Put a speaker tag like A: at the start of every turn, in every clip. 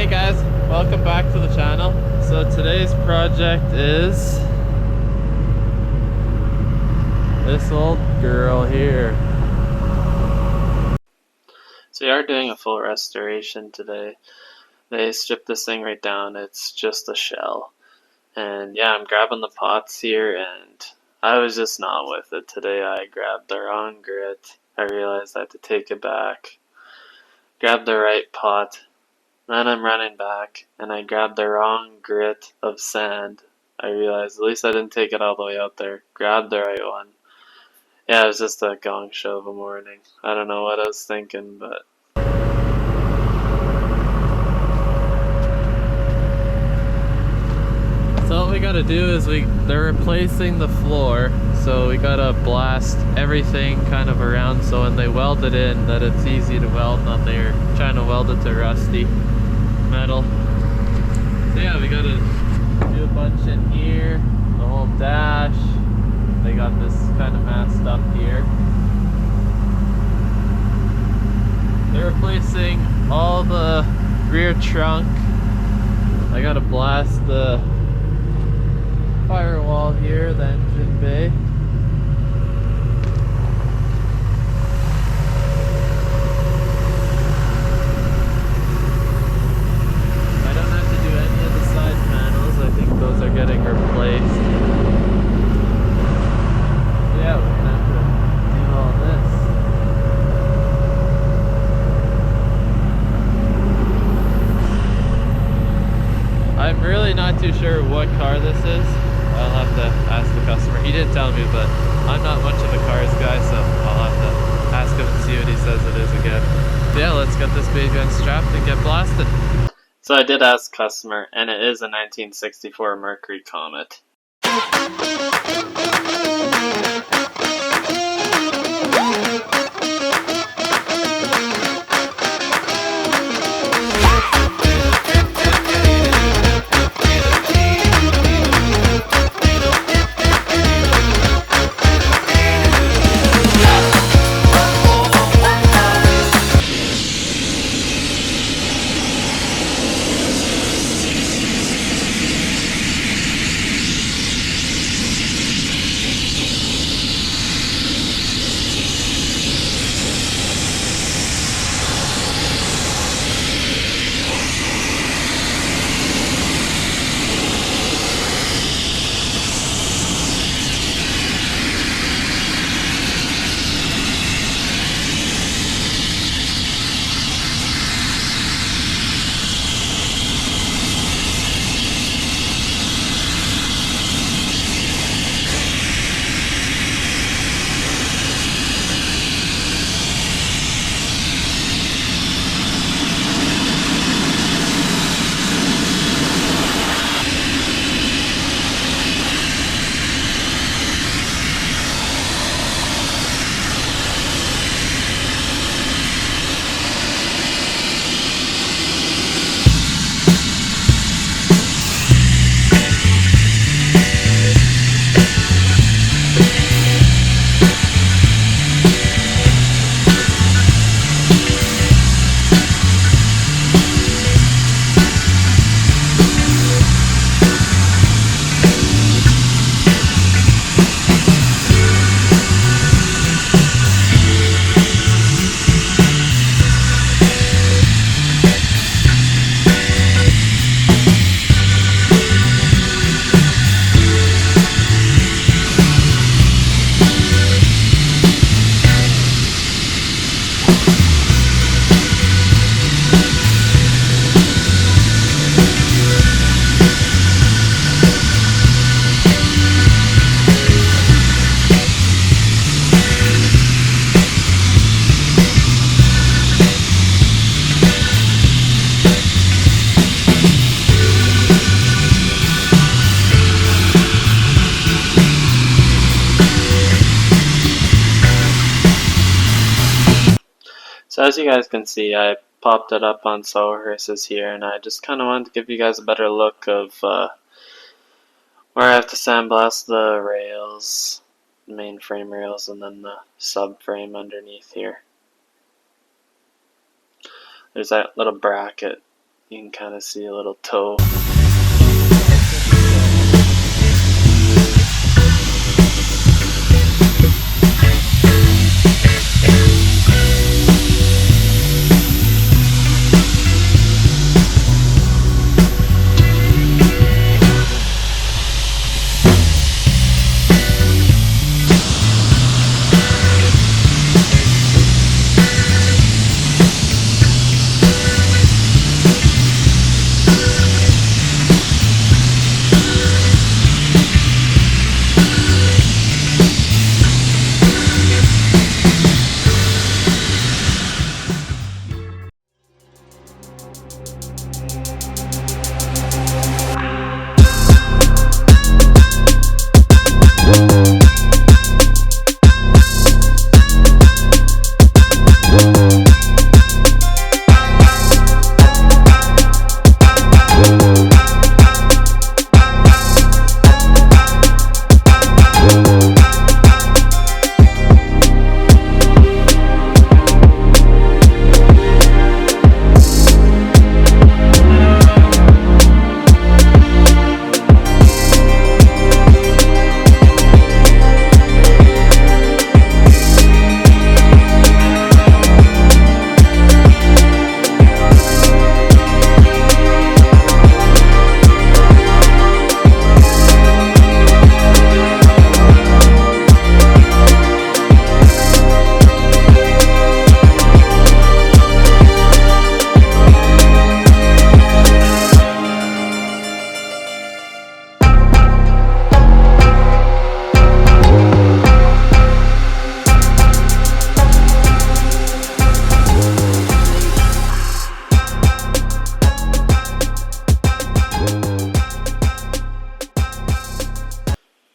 A: Hey guys, welcome back to the channel. So today's project is this old girl here. So we are doing a full restoration today. They stripped this thing right down, it's just a shell. And yeah, I'm grabbing the pots here and I was just not with it today. I grabbed the wrong grit. I realized I had to take it back. Grabbed the right pot. Then I'm running back, and I grabbed the wrong grit of sand. I realized, at least I didn't take it all the way out there. Grabbed the right one. Yeah, it was just a gong show of a morning. I don't know what I was thinking, but... So what we gotta do is they're replacing the floor, so we gotta blast everything kind of around so when they weld it in that it's easy to weld, not they're trying to weld it to rusty metal. So yeah, we gotta do a bunch in here, the whole dash. They got this kind of masked up here. They're replacing all the rear trunk. I gotta blast the firewall here, the engine bay. I don't have to do any of the side panels. I think those are getting replaced. Yeah, we're gonna have to do all this. I'm really not too sure what car this is. I'll have to ask the customer. He didn't tell me, but I'm not much of a cars guy, so I'll have to ask him and see what he says it is again. Yeah, let's get this baby unstrapped and get blasted. So I did ask customer, and it is a 1964 Mercury Comet. So as you guys can see, I popped it up on Sawhorses here, and I just kind of wanted to give you guys a better look of where I have to sandblast the rails, the main frame rails, and then the subframe underneath here. There's that little bracket You can kind of see a little toe.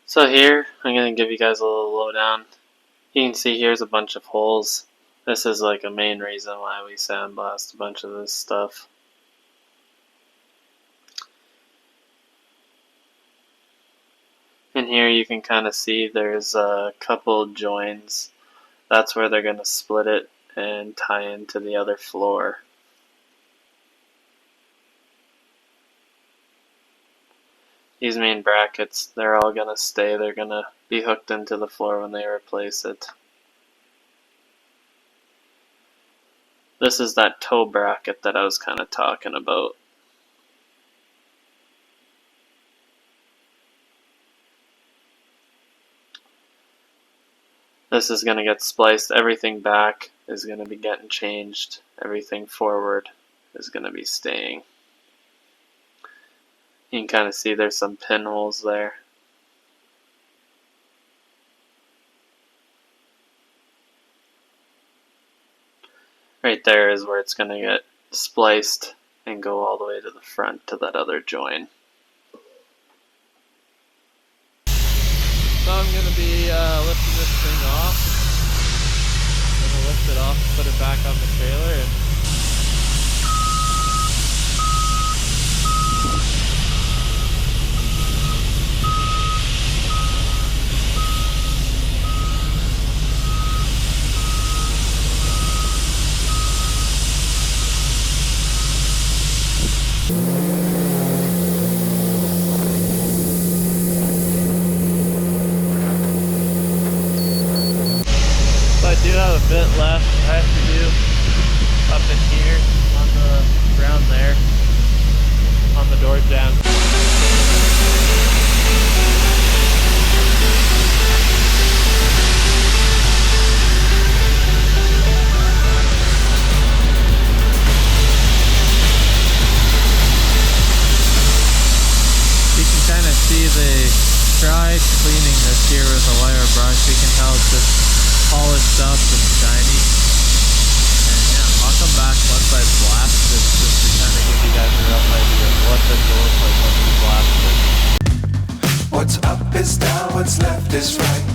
A: So here, I'm going to give you guys a little lowdown. You can see here's a bunch of holes. This is like a main reason why we sandblast a bunch of this stuff. And here you can kind of see there's a couple joins. That's where they're going to split it and tie into the other floor. These main brackets, they're all going to stay. They're going to be hooked into the floor when they replace it. This is that toe bracket that I was kind of talking about. This is going to get spliced. Everything back is going to be getting changed. Everything forward is going to be staying. You can kind of see there's some pinholes there. Right there is where it's going to get spliced and go all the way to the front to that other join.
B: So I'm going to be lifting this thing off. I'm going to lift it off, put it back on the trailer, and I do have a bit left I have to do up in here on the ground there on the door jamb. You can kind of see they tried cleaning this here with a wire brush. You can tell it's just polished up and shiny. And yeah, I'll come back once I blast this just to kind of give you guys a rough idea of what this will look like once we blast it.
C: What's up is down, what's left is right.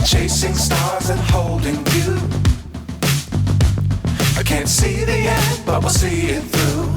C: Chasing stars and holding you. I can't see the end, but we'll see it through.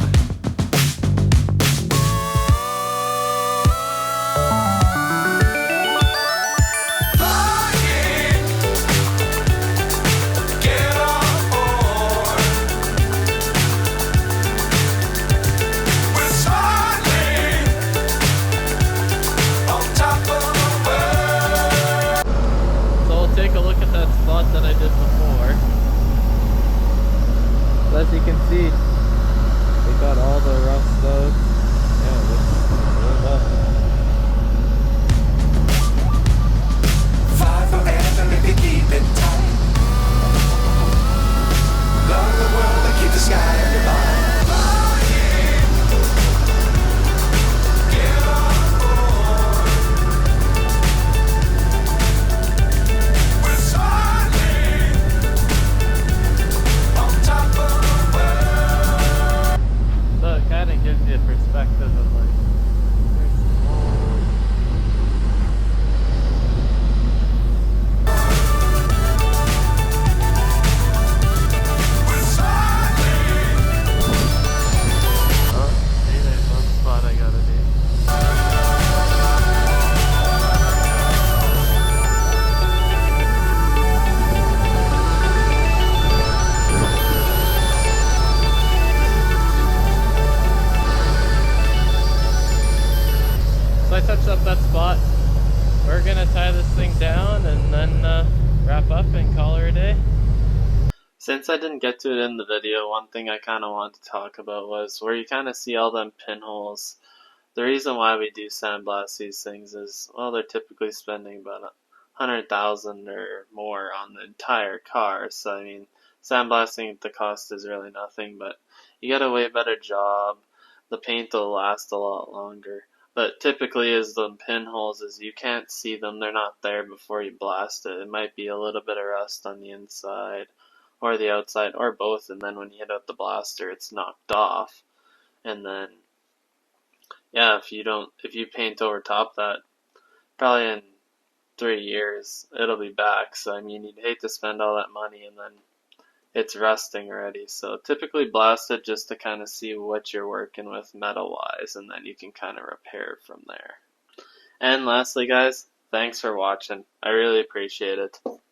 B: as you can see, they got all the rust out. Yeah, it looks really well.
C: Fly forever if you keep it tight. Love the world and keep the sky in your mind. We're soaring on top of the world.
B: So it kind of gives you a perspective of like, there's smoke.
C: We're soaring.
B: Oh, see, there's one spot I gotta do. So I touched up that spot. We're gonna tie this thing down and then wrap up and call her a day.
A: Since I didn't get to it in the video, one thing I kind of wanted to talk about was where you kind of see all them pinholes. The reason why we do sandblast these things is, well, they're typically spending about 100,000 or more on the entire car. So I mean, sandblasting the cost is really nothing, but you get a way better job. The paint will last a lot longer. But typically, is the pinholes is you can't see them; they're not there before you blast it. It might be a little bit of rust on the inside, or the outside, or both. And then when you hit out the blaster, it's knocked off. And then, yeah, if you paint over top that, probably in 3 years it'll be back. So I mean, you'd hate to spend all that money and then it's rusting already. So typically blast it just to kind of see what you're working with metal wise, and then you can kind of repair from there. And lastly, guys, thanks for watching. I really appreciate it.